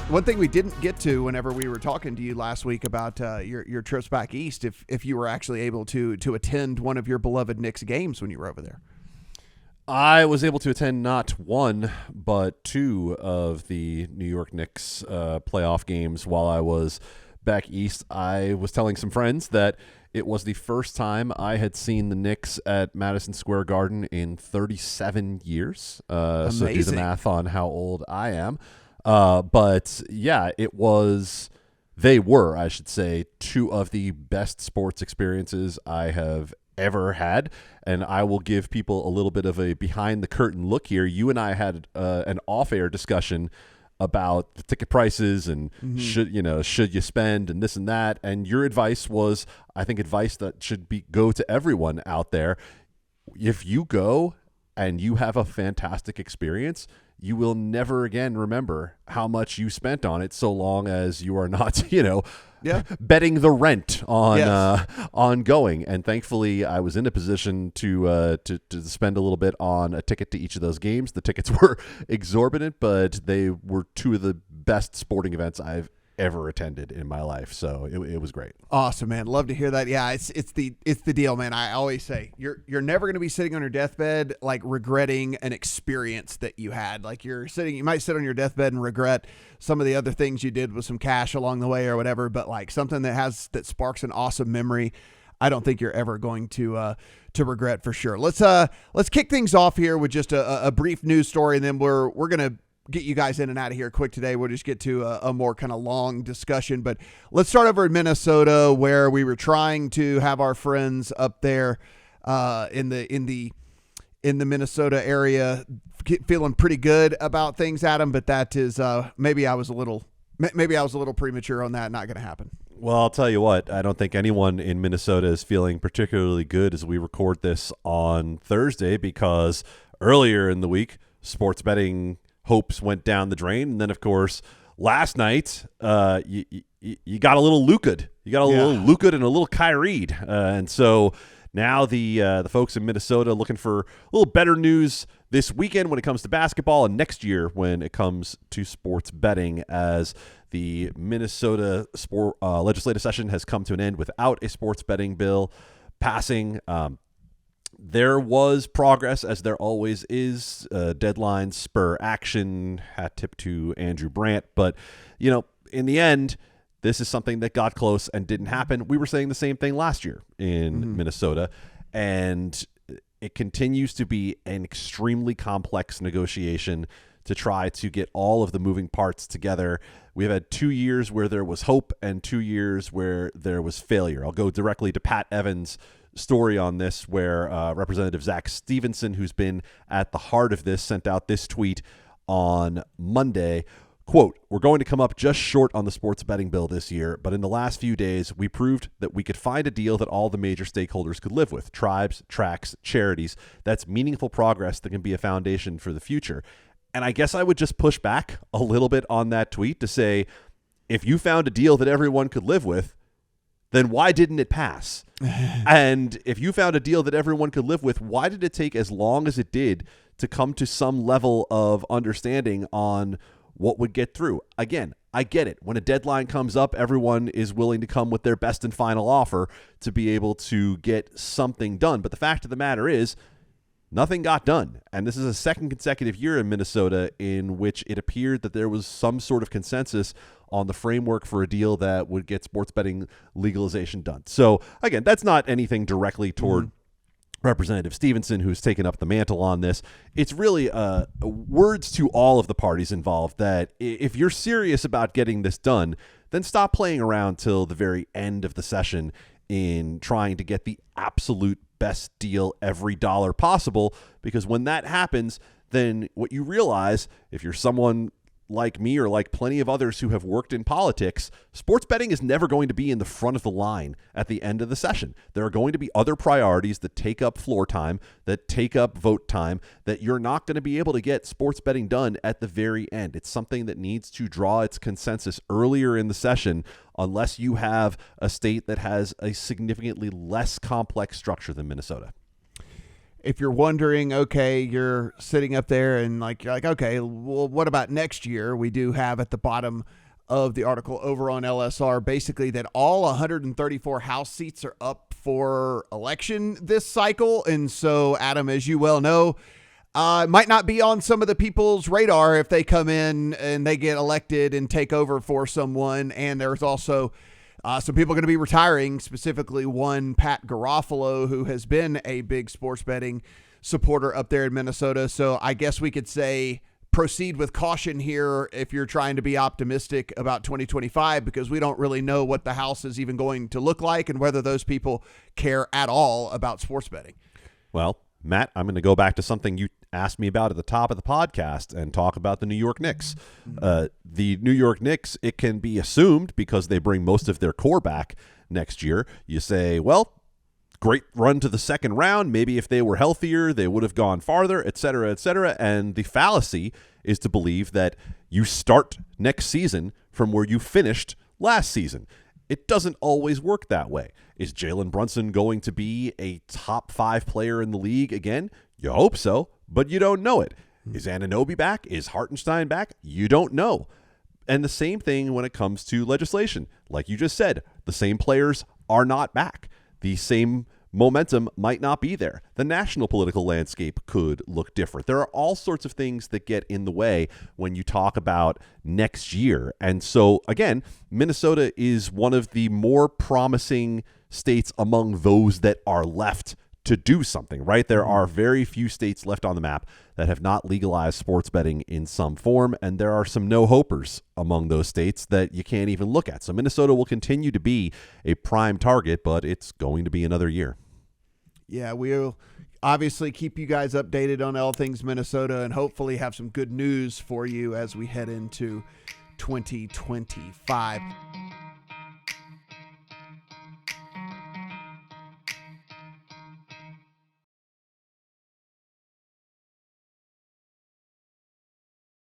One thing we didn't get to whenever we were talking to you last week about your trips back east, if you were actually able to attend one of your beloved Knicks games when you were over there. I was able to attend not one, but two of the New York Knicks playoff games while I was back east. I was telling some friends that it was the first time I had seen the Knicks at Madison Square Garden in 37 years. So do the math on how old I am. But yeah, they were, I should say, two of the best sports experiences I have ever had. And I will give people a little bit of a behind the curtain look here. You and I had an off-air discussion about the ticket prices and should you spend and this and that. And your advice was, I think, advice that should go to everyone out there. If you go and you have a fantastic experience, you will never again remember how much you spent on it, so long as you are not, betting the rent on going. And thankfully, I was in a position to spend a little bit on a ticket to each of those games. The tickets were exorbitant, but they were two of the best sporting events I've ever attended in my life. So it was great. Awesome, man. Love to hear that. Yeah, it's the deal, man. I always say you're never going to be sitting on your deathbed like regretting an experience that you had. Like you might sit on your deathbed and regret some of the other things you did with some cash along the way or whatever, but like something that sparks an awesome memory, I don't think you're ever going to regret for sure. Let's kick things off here with just a brief news story, and then we're going to get you guys in and out of here quick today. We'll just get to a more kind of long discussion, but let's start over in Minnesota, where we were trying to have our friends up there in the Minnesota area feeling pretty good about things, Adam, but that is maybe I was a little premature on that. Not going to happen. Well, I'll tell you what, I don't think anyone in Minnesota is feeling particularly good as we record this on Thursday, because earlier in the week, sports betting hopes went down the drain. And then, of course, last night, you got a little Luka. You got a little Luka and a little Kyrie. And so now the folks in Minnesota looking for a little better news this weekend when it comes to basketball, and next year when it comes to sports betting, as the Minnesota legislative session has come to an end without a sports betting bill passing. There was progress, as there always is. Deadlines spur action. Hat tip to Andrew Brandt. But, in the end, this is something that got close and didn't happen. We were saying the same thing last year in Minnesota. And it continues to be an extremely complex negotiation to try to get all of the moving parts together. We've had 2 years where there was hope and 2 years where there was failure. I'll go directly to Pat Evans' story on this, where Representative Zach Stevenson, who's been at the heart of this, sent out this tweet on Monday. Quote, "We're going to come up just short on the sports betting bill this year, but in the last few days, we proved that we could find a deal that all the major stakeholders could live with: tribes, tracks, charities. That's meaningful progress that can be a foundation for the future." And I guess I would just push back a little bit on that tweet to say, if you found a deal that everyone could live with, then why didn't it pass? And if you found a deal that everyone could live with, why did it take as long as it did to come to some level of understanding on what would get through? Again, I get it. When a deadline comes up, everyone is willing to come with their best and final offer to be able to get something done. But the fact of the matter is, nothing got done. And this is a second consecutive year in Minnesota in which it appeared that there was some sort of consensus on the framework for a deal that would get sports betting legalization done. So, again, that's not anything directly toward Representative Stevenson, who's taken up the mantle on this. It's really words to all of the parties involved that if you're serious about getting this done, then stop playing around till the very end of the session in trying to get the absolute best deal every dollar possible, because when that happens, then what you realize, if you're someone like me or like plenty of others who have worked in politics, sports betting is never going to be in the front of the line at the end of the session. There are going to be other priorities that take up floor time, that take up vote time, that you're not going to be able to get sports betting done at the very end. It's something that needs to draw its consensus earlier in the session, unless you have a state that has a significantly less complex structure than Minnesota. if you're wondering, okay, you're sitting up there and you're like, okay, well, what about next year? We do have at the bottom of the article over on LSR basically that all 134 House seats are up for election this cycle. And so, Adam, as you well know, might not be on some of the people's radar if they come in and they get elected and take over for someone. And there's also some people going to be retiring, specifically one Pat Garofalo, who has been a big sports betting supporter up there in Minnesota. So I guess we could say proceed with caution here if you're trying to be optimistic about 2025, because we don't really know what the House is even going to look like and whether those people care at all about sports betting. Well, Matt, I'm going to go back to something you asked me about at the top of the podcast and talk about the New York Knicks. The New York Knicks, it can be assumed because they bring most of their core back next year. You say, well, great run to the second round. Maybe if they were healthier, they would have gone farther, et cetera, et cetera. And the fallacy is to believe that you start next season from where you finished last season. It doesn't always work that way. Is Jalen Brunson going to be a top 5 player in the league again? You hope so, but you don't know it. Is Anunoby back? Is Hartenstein back? You don't know. And the same thing when it comes to legislation. Like you just said, the same players are not back. The same momentum might not be there. The national political landscape could look different. There are all sorts of things that get in the way when you talk about next year. And so, again, Minnesota is one of the more promising states among those that are left to do something, right? There are very few states left on the map that have not legalized sports betting in some form, and there are some no-hopers among those states that you can't even look at. So Minnesota will continue to be a prime target, but it's going to be another year. Yeah, we'll obviously keep you guys updated on all things Minnesota and hopefully have some good news for you as we head into 2025.